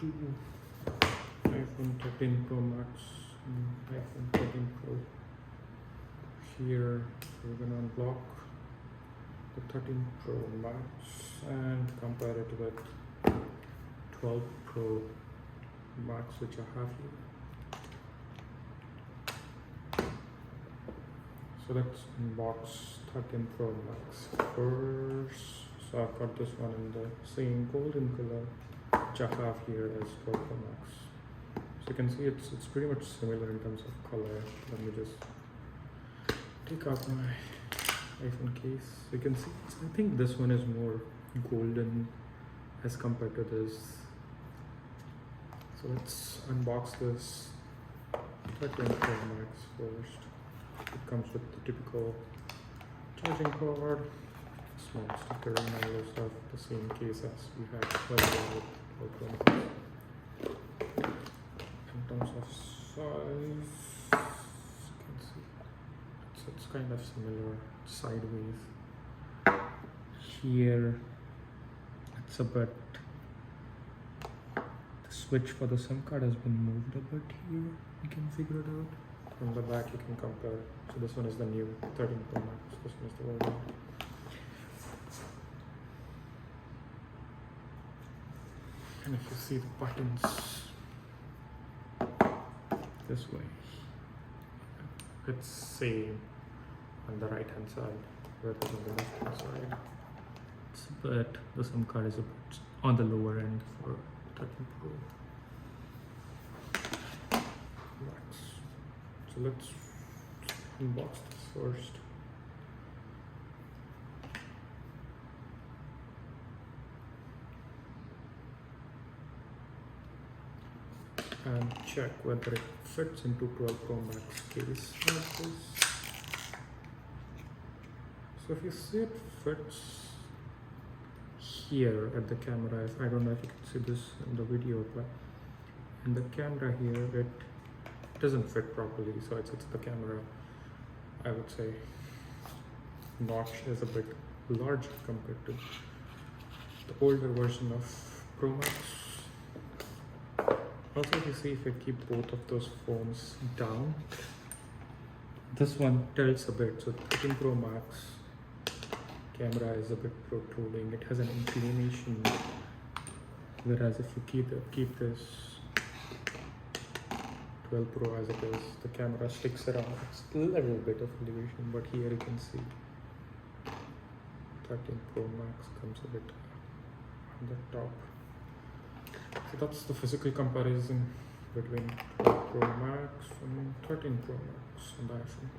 to iPhone 13 Pro Max and iPhone 13 Pro. Here we're gonna unblock the 13 Pro Max and compare it with 12 Pro Max, which I have here. So let's unbox 13 Pro Max first. So I've got this one in the same golden color which I have here as 12 Pro Max. So you can see it's pretty much similar in terms of color. Let me just take out my iPhone case. You can see I think this one is more golden as compared to this. So let's unbox this 13 Pro Max first. It comes with the typical charging cord, small sticker, and all those stuff, the same case as we had earlier with Pro Max. In terms of size, you can see it's kind of similar sideways. Here, it's a bit. The switch for the SIM card has been moved a bit here. You can figure it out. From the back you can compare. So this one is the new 13 Pro Max, this one is the old one. And if you see the buttons this way, it's same on the right hand side rather than the left hand side. But the SIM card is a bit on the lower end for 13 Pro Max. So let's unbox this first. And check whether it fits into 12 Pro Max case like this. So if you see it fits here at the camera, I don't know if you can see this in the video, but in the camera here it doesn't fit properly, so it's the camera. I would say notch is a bit large compared to the older version of Pro Max. Also, if you see, if I keep both of those phones down, this one tilts a bit. So 13 Pro Max camera is a bit protruding. It has an inclination, whereas if you keep this 12 Pro as it is, the camera sticks around. It's a little bit of elevation, but here you can see 13 Pro Max comes a bit on the top. So that's the physical comparison between 12 Pro Max and 13 Pro Max on the iPhone.